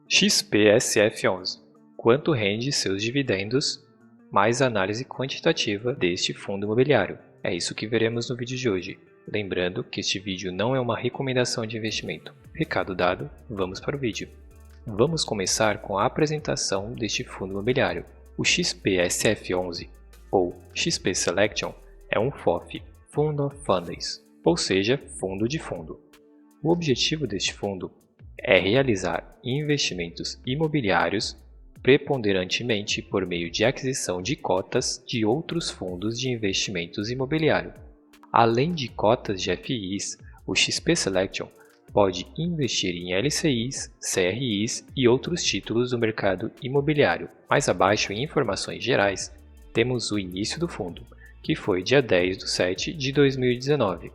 XPSF11. Quanto rende seus dividendos, mais a análise quantitativa deste fundo imobiliário. É isso que veremos no vídeo de hoje. Lembrando que este vídeo não é uma recomendação de investimento. Recado dado, vamos para o vídeo. Vamos começar com a apresentação deste fundo imobiliário. O XPSF11, ou XP Selection, é um FOF, Fund of Funds, ou seja, fundo de fundo. O objetivo deste fundo é realizar investimentos imobiliários preponderantemente por meio de aquisição de cotas de outros fundos de investimentos imobiliário. Além de cotas de FIs, o XP Selection pode investir em LCIs, CRIs e outros títulos do mercado imobiliário. Mais abaixo, em informações gerais, temos o início do fundo, que foi dia 10/7 de 2019.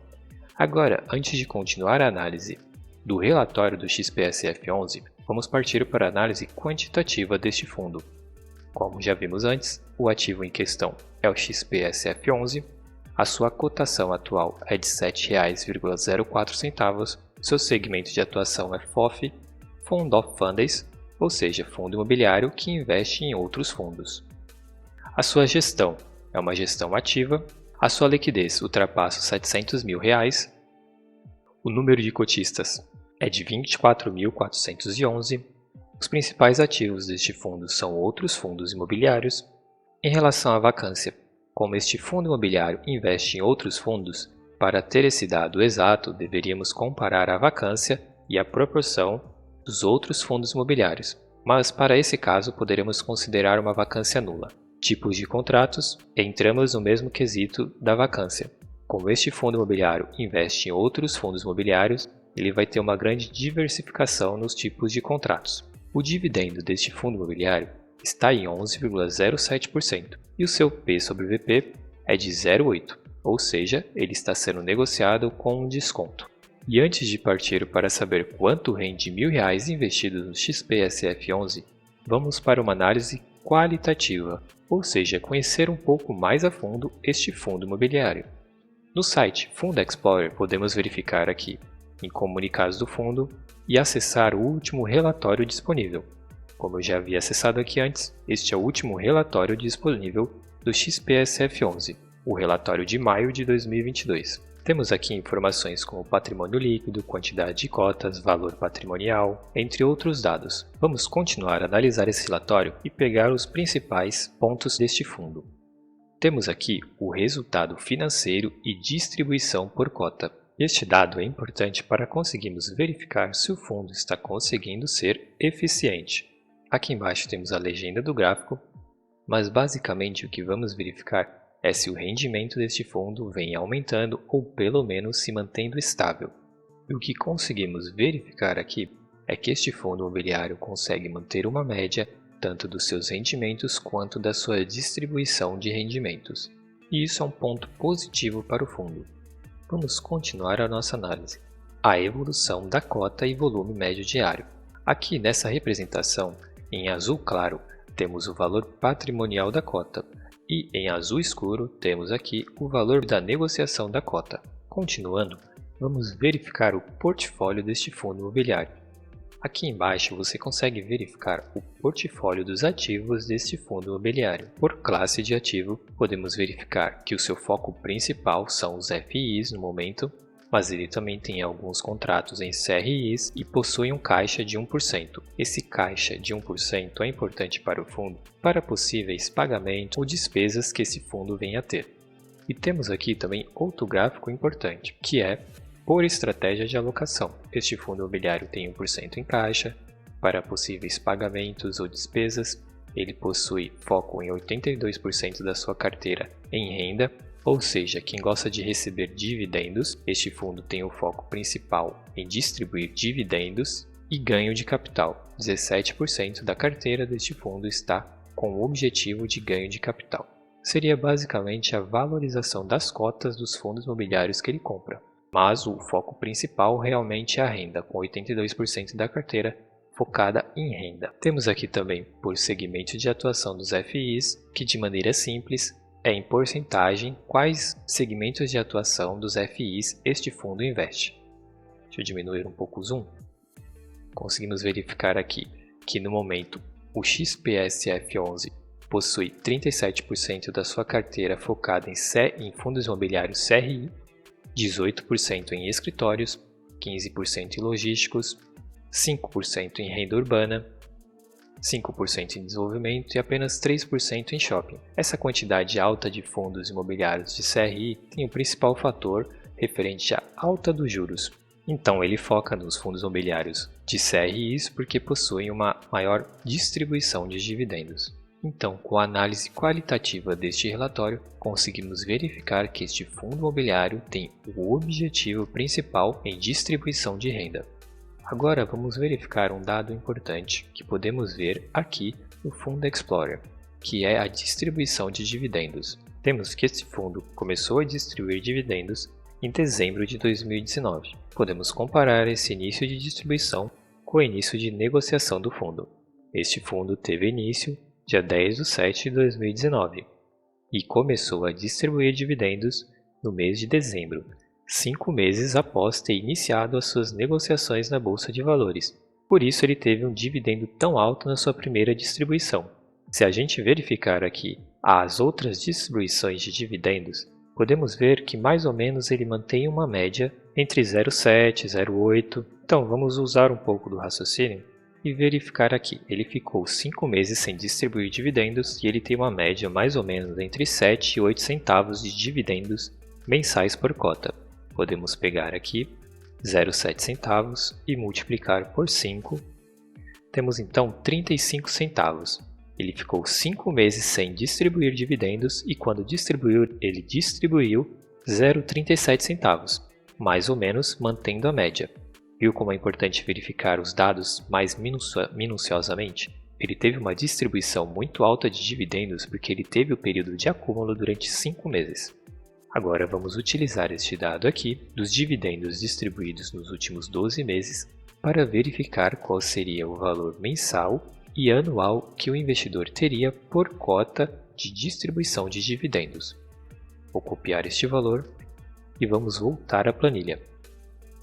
Agora, antes de continuar a análise do relatório do XPSF11, vamos partir para a análise quantitativa deste fundo. Como já vimos antes, o ativo em questão é o XPSF11, a sua cotação atual é de R$ 7,04, seu segmento de atuação é FOF, Fund of Funds, ou seja, fundo imobiliário que investe em outros fundos. A sua gestão é uma gestão ativa, a sua liquidez ultrapassa os R$ 700 mil, o número de cotistas é de 24.411, os principais ativos deste fundo são outros fundos imobiliários. Em relação à vacância, como este fundo imobiliário investe em outros fundos, para ter esse dado exato deveríamos comparar a vacância e a proporção dos outros fundos imobiliários, mas para esse caso poderemos considerar uma vacância nula. Tipos de contratos, entramos no mesmo quesito da vacância. Como este fundo imobiliário investe em outros fundos imobiliários, ele vai ter uma grande diversificação nos tipos de contratos. O dividendo deste fundo imobiliário está em 11,07% e o seu P sobre VP é de 0,8, ou seja, ele está sendo negociado com um desconto. E antes de partir para saber quanto rende R$ 1.000 investidos no XPSF11, vamos para uma análise qualitativa, ou seja, conhecer um pouco mais a fundo este fundo imobiliário. No site Fund Explorer podemos verificar aqui em comunicados do fundo e acessar o último relatório disponível. Como eu já havia acessado aqui antes, este é o último relatório disponível do XPSF11, o relatório de maio de 2022. Temos aqui informações como patrimônio líquido, quantidade de cotas, valor patrimonial, entre outros dados. Vamos continuar a analisar esse relatório e pegar os principais pontos deste fundo. Temos aqui o resultado financeiro e distribuição por cota. Este dado é importante para conseguirmos verificar se o fundo está conseguindo ser eficiente. Aqui embaixo temos a legenda do gráfico, mas basicamente o que vamos verificar é se o rendimento deste fundo vem aumentando ou pelo menos se mantendo estável. E o que conseguimos verificar aqui é que este fundo imobiliário consegue manter uma média tanto dos seus rendimentos quanto da sua distribuição de rendimentos. E isso é um ponto positivo para o fundo. Vamos continuar a nossa análise. A evolução da cota e volume médio diário. Aqui nessa representação, em azul claro, temos o valor patrimonial da cota e em azul escuro temos aqui o valor da negociação da cota. Continuando, vamos verificar o portfólio deste fundo imobiliário. Aqui embaixo você consegue verificar o portfólio dos ativos deste fundo imobiliário. Por classe de ativo, podemos verificar que o seu foco principal são os FIs no momento, mas ele também tem alguns contratos em CRIs e possui um caixa de 1%. Esse caixa de 1% é importante para o fundo para possíveis pagamentos ou despesas que esse fundo venha a ter. E temos aqui também outro gráfico importante, que é por estratégia de alocação. Este fundo imobiliário tem 1% em caixa, para possíveis pagamentos ou despesas, ele possui foco em 82% da sua carteira em renda, ou seja, quem gosta de receber dividendos, este fundo tem o foco principal em distribuir dividendos e ganho de capital. 17% da carteira deste fundo está com o objetivo de ganho de capital. Seria basicamente a valorização das cotas dos fundos imobiliários que ele compra. Mas o foco principal realmente é a renda, com 82% da carteira focada em renda. Temos aqui também por segmento de atuação dos FIs, que de maneira simples é em porcentagem quais segmentos de atuação dos FIs este fundo investe. Deixa eu diminuir um pouco o zoom. Conseguimos verificar aqui que no momento o XPSF11 possui 37% da sua carteira focada em fundos imobiliários CRI, 18% em escritórios, 15% em logísticos, 5% em renda urbana, 5% em desenvolvimento e apenas 3% em shopping. Essa quantidade alta de fundos imobiliários de CRI tem o principal fator referente à alta dos juros. Então ele foca nos fundos imobiliários de CRIs porque possuem uma maior distribuição de dividendos. Então, com a análise qualitativa deste relatório, conseguimos verificar que este fundo imobiliário tem o objetivo principal em distribuição de renda. Agora vamos verificar um dado importante que podemos ver aqui no Fundo Explorer, que é a distribuição de dividendos. Temos que este fundo começou a distribuir dividendos em dezembro de 2019. Podemos comparar esse início de distribuição com o início de negociação do fundo. Este fundo teve início dia 10/7 de 2019 e começou a distribuir dividendos no mês de dezembro, 5 meses após ter iniciado as suas negociações na Bolsa de Valores. Por isso ele teve um dividendo tão alto na sua primeira distribuição. Se a gente verificar aqui as outras distribuições de dividendos, podemos ver que mais ou menos ele mantém uma média entre 0,7 e 0,8. Então vamos usar um pouco do raciocínio e verificar aqui. Ele ficou 5 meses sem distribuir dividendos e ele tem uma média mais ou menos entre 7 e 8 centavos de dividendos mensais por cota. Podemos pegar aqui 0,7 centavos e multiplicar por 5. Temos então 35 centavos. Ele ficou 5 meses sem distribuir dividendos e quando distribuiu, ele distribuiu 0,37 centavos, mais ou menos mantendo a média. Viu como é importante verificar os dados mais minuciosamente? Ele teve uma distribuição muito alta de dividendos porque ele teve o período de acúmulo durante 5 meses. Agora vamos utilizar este dado aqui dos dividendos distribuídos nos últimos 12 meses para verificar qual seria o valor mensal e anual que o investidor teria por cota de distribuição de dividendos. Vou copiar este valor e vamos voltar à planilha.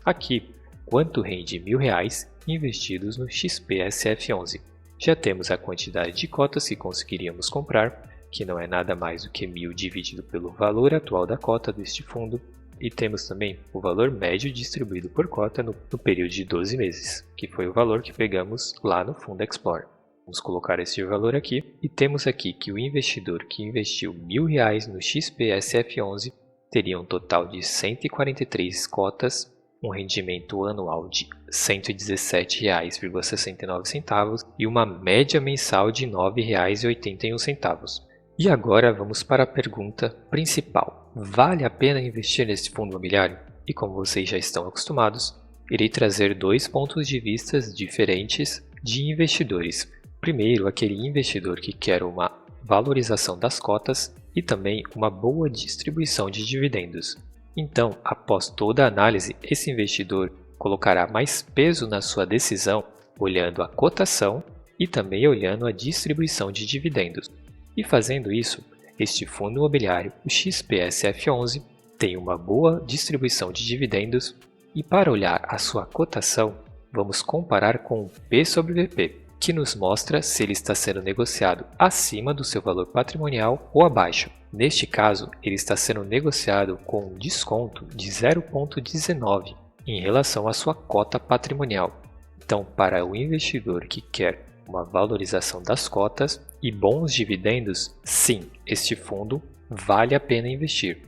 Aqui, quanto rende R$1.000 investidos no XPSF11? Já temos a quantidade de cotas que conseguiríamos comprar, que não é nada mais do que 1.000 dividido pelo valor atual da cota deste fundo, e temos também o valor médio distribuído por cota no período de 12 meses, que foi o valor que pegamos lá no Fundo Explorer. Vamos colocar esse valor aqui e temos aqui que o investidor que investiu R$1.000 no XPSF11 teria um total de 143 cotas, um rendimento anual de R$ 117,69 e uma média mensal de R$ 9,81. E agora vamos para a pergunta principal. Vale a pena investir nesse fundo imobiliário? E como vocês já estão acostumados, irei trazer 2 pontos de vista diferentes de investidores. Primeiro, aquele investidor que quer uma valorização das cotas e também uma boa distribuição de dividendos. Então, após toda a análise, esse investidor colocará mais peso na sua decisão olhando a cotação e também olhando a distribuição de dividendos. E fazendo isso, este fundo imobiliário, o XPSF11, tem uma boa distribuição de dividendos e para olhar a sua cotação, vamos comparar com o P sobre VP, que nos mostra se ele está sendo negociado acima do seu valor patrimonial ou abaixo. Neste caso, ele está sendo negociado com um desconto de 0,19 em relação à sua cota patrimonial. Então, para o investidor que quer uma valorização das cotas e bons dividendos, sim, este fundo vale a pena investir.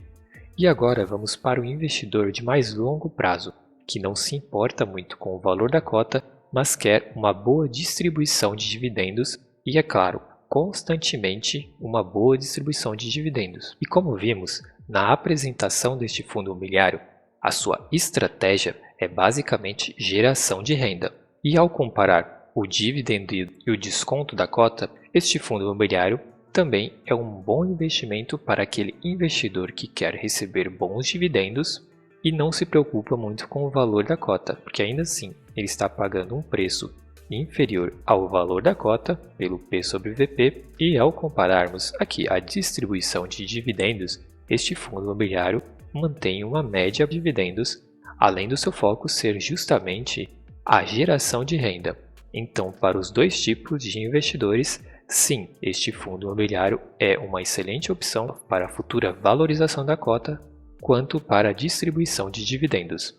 E agora vamos para o investidor de mais longo prazo, que não se importa muito com o valor da cota, mas quer uma boa distribuição de dividendos e, é claro, constantemente uma boa distribuição de dividendos. E como vimos na apresentação deste fundo imobiliário, a sua estratégia é basicamente geração de renda. E ao comparar o dividendo e o desconto da cota, este fundo imobiliário também é um bom investimento para aquele investidor que quer receber bons dividendos e não se preocupa muito com o valor da cota, porque ainda assim ele está pagando um preço inferior ao valor da cota pelo P sobre VP e ao compararmos aqui a distribuição de dividendos, este fundo imobiliário mantém uma média de dividendos, além do seu foco ser justamente a geração de renda. Então, para os dois tipos de investidores, sim, este fundo imobiliário é uma excelente opção para a futura valorização da cota, quanto para a distribuição de dividendos.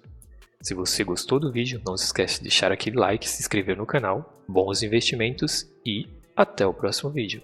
Se você gostou do vídeo, não se esqueça de deixar aquele like, se inscrever no canal, bons investimentos e até o próximo vídeo.